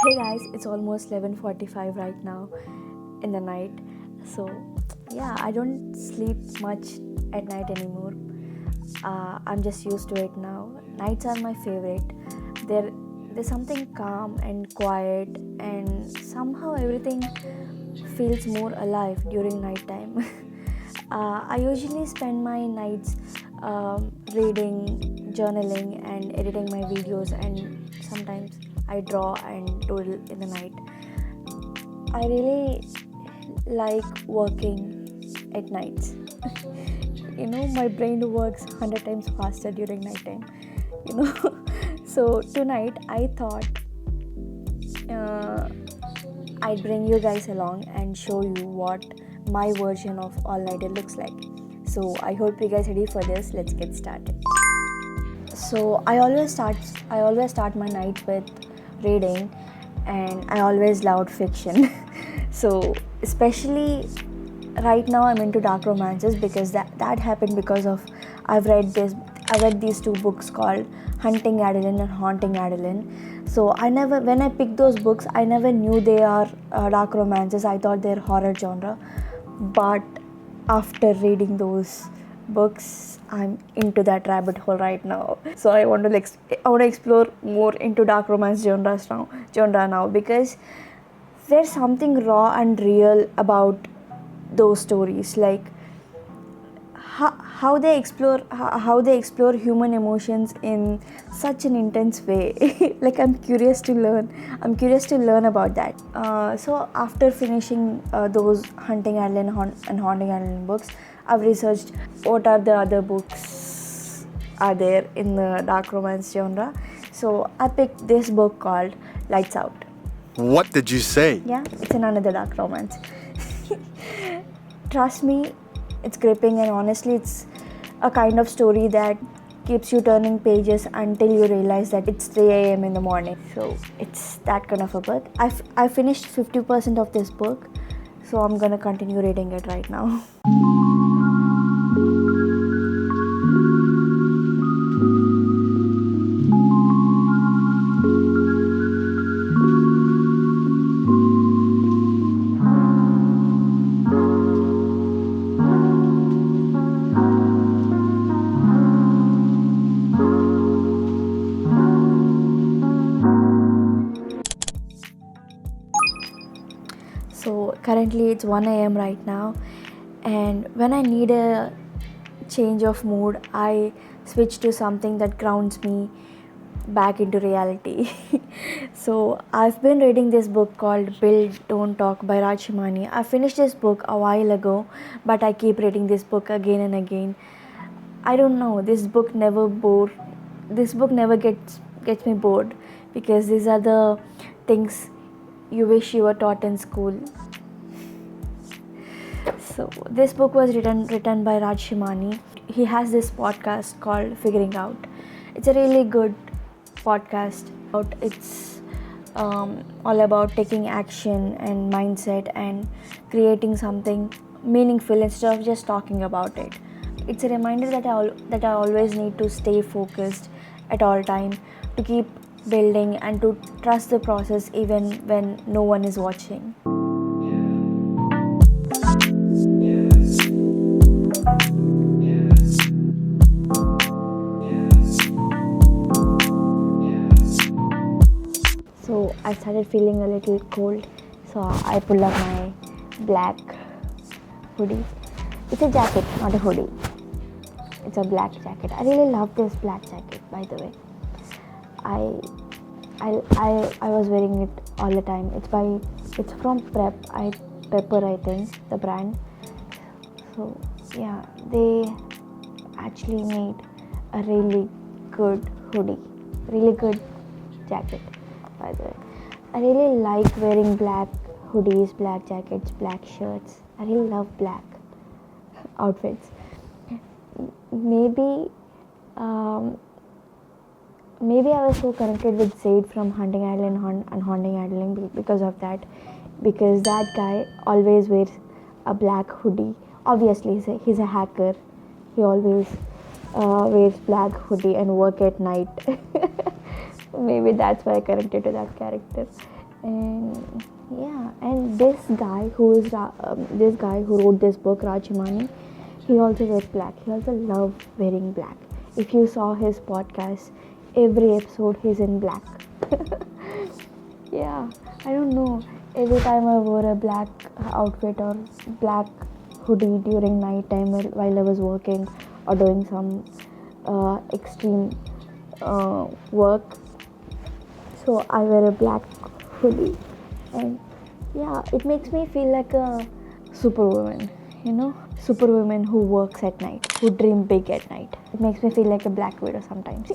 Hey guys, it's almost 11:45 right now in the night. So, yeah, I don't sleep much at night anymore. I'm just used to it now. Nights are my favorite. There, there's something calm and quiet, and somehow everything feels more alive during nighttime. I usually spend my nights reading, journaling, and editing my videos, and sometimes I draw and doodle in the night. I really like working at nights. My brain works 100 times faster during nighttime. You know, so tonight I thought uh, I'd bring you guys along and show you what my version of all nighter looks like. So I hope you guys ready for this. Let's get started. So I always start my nights with reading, and I always loved fiction. So especially right now I'm into dark romances because that happened because of I read these two books called Hunting Adeline and Haunting Adeline. So when I picked those books, I never knew they are dark romances. I thought they're horror genre, but after reading those books, I'm into that rabbit hole right now. So I want to explore more into dark romance genre now because there's something raw and real about those stories, like how they explore human emotions in such an intense way. Like I'm curious to learn about that. So after finishing those Hunting Adeline and Haunting Adeline books, I've researched what are the other books are there in the dark romance genre. So I picked this book called Lights Out. What did you say? Yeah, it's another dark romance. Trust me, it's gripping, and honestly, it's a kind of story that keeps you turning pages until you realize that it's 3 a.m. in the morning. So it's that kind of a book. I finished 50% of this book, so I'm gonna continue reading it right now. So currently it's 1 a.m. right now, and when I need a change of mood, I switch to something that grounds me back into reality. So I've been reading this book called Build Don't Talk by Rajshimani. I finished this book a while ago, but I keep reading this book again and again. I don't know, this book never gets me bored, because these are the things you wish you were taught in school. So this book was written by Rajshimani. He has this podcast called Figuring Out. It's a really good podcast. It's all about taking action and mindset and creating something meaningful instead of just talking about it. It's a reminder that I always need to stay focused at all time, to keep building and to trust the process even when no one is watching. So I started feeling a little cold, so I pulled up my black hoodie. It's a jacket, not a hoodie. It's a black jacket. I really love this black jacket, by the way. I was wearing it all the time. It's from Pepper, I think, the brand. So yeah, they actually made a really good hoodie, really good jacket, by the way. I really like wearing black hoodies, black jackets, black shirts. I really love black outfits. Maybe maybe I was so connected with Zaid from Hunting Adeline and Haunting Adeline because of that. Because that guy always wears a black hoodie. Obviously, he's a hacker. He always wears black hoodie and work at night. Maybe that's why I connected to that character. And yeah, and this guy who wrote this book, Rajamani, he also wears black. He also loves wearing black. If you saw his podcast, every episode he's in black. Yeah, I don't know. Every time I wore a black outfit or black hoodie during night time while I was working or doing some extreme work, so I wear a black hoodie, and yeah, it makes me feel like a superwoman, superwoman who works at night, who dream big at night. It makes me feel like a black widow sometimes.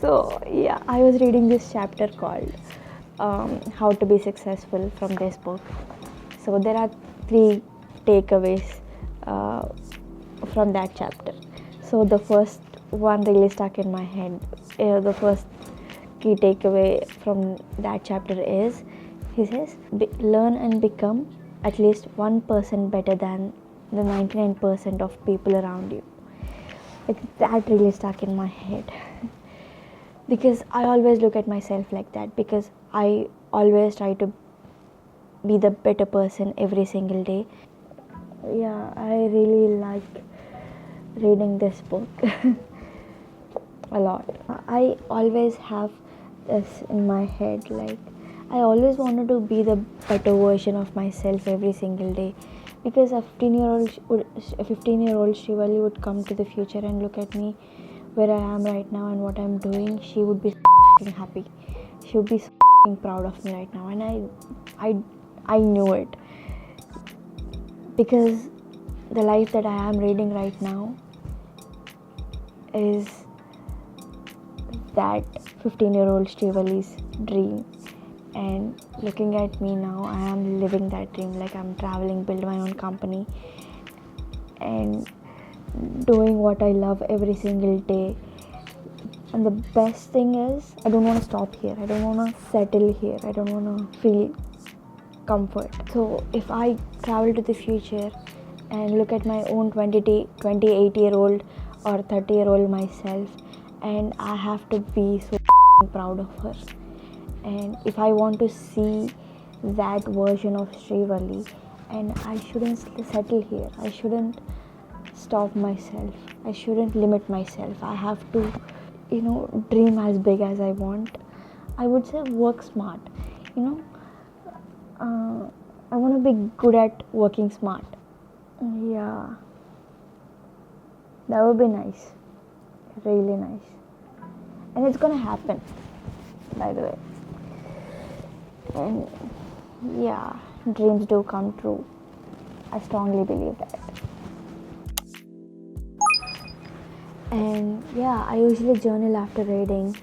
So yeah, I was reading this chapter called how to be successful from this book. So there are 3 takeaways uh, from that chapter. So the first one really stuck in my head. The first key takeaway from that chapter is, he says, learn and become at least 1% better than the 99% of people around you. That really stuck in my head. Because I always look at myself like that, because I always try to be the better person every single day. Yeah, I really like reading this book a lot. I always have this in my head, like I always wanted to be the better version of myself every single day, because a 15-year-old Srivalli would come to the future and look at me where I am right now and what I'm doing. She would be happy. She would be proud of me right now, and I knew it, because the life that I am reading right now is that 15-year-old Srivalli's dream. And looking at me now, I am living that dream. Like, I'm traveling, build my own company, and doing what I love every single day. And the best thing is, I don't want to stop here. I don't want to settle here. I don't want to feel comfort. So if I travel to the future and look at my own 28-year-old or 30-year-old myself, and I have to be so proud of her. And if I want to see that version of Srivalli, and I shouldn't settle here. I shouldn't stop myself. I shouldn't limit myself. I have to, dream as big as I want. I would say work smart. I want to be good at working smart. Yeah, that would be nice. Really nice. And it's gonna happen, by the way. And yeah, dreams do come true. I strongly believe that. And yeah, I usually journal after reading.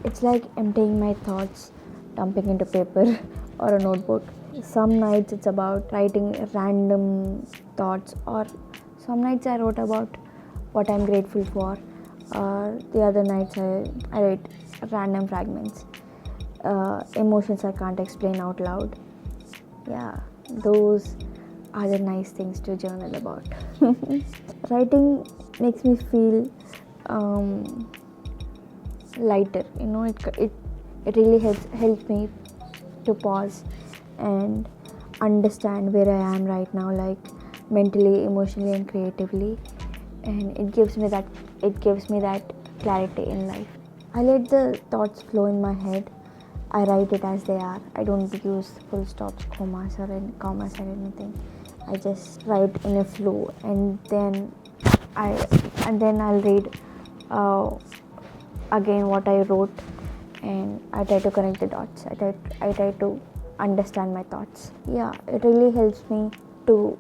It's like emptying my thoughts, dumping into paper or a notebook. Some nights it's about writing random thoughts, or some nights I wrote about what I'm grateful for. The other nights I write random fragments, emotions I can't explain out loud. Yeah, those are the nice things to journal about. Writing makes me feel lighter. It really helps me to pause and understand where I am right now, like mentally, emotionally, and creatively. And it gives me that clarity in life. I let the thoughts flow in my head. I write it as they are. I don't use full stops, commas or anything. I just write in a flow, and then I'll read again what I wrote, and I try to connect the dots. I try to understand my thoughts. Yeah, it really helps me to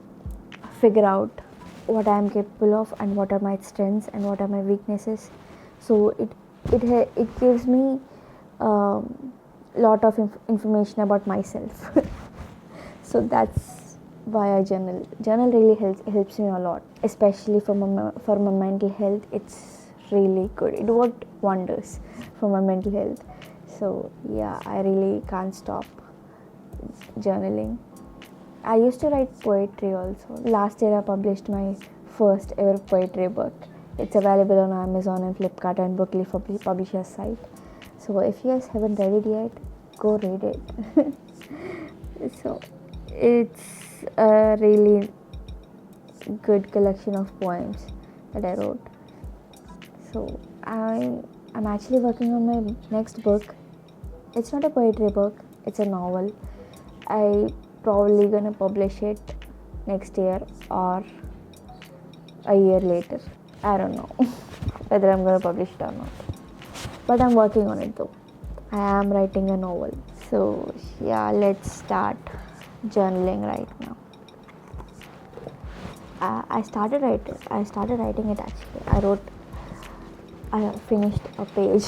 figure out what I am capable of, and what are my strengths and what are my weaknesses. So it gives me lot of information about myself. So that's why I journal. Journal really helps me a lot, especially for my mental health. It's really good. It worked wonders for my mental health. So yeah, I really can't stop journaling. I used to write poetry also. Last year I published my first ever poetry book. It's available on Amazon and Flipkart and Bookly for publisher's site. So if you guys haven't read it yet, go read it. So it's a really good collection of poems that I wrote. So I'm actually working on my next book. It's not a poetry book, it's a novel. I probably gonna publish it next year or a year later. I don't know whether I'm gonna publish it or not. But I'm working on it though. I am writing a novel. So yeah, let's start journaling right now. I started writing it actually. I finished a page.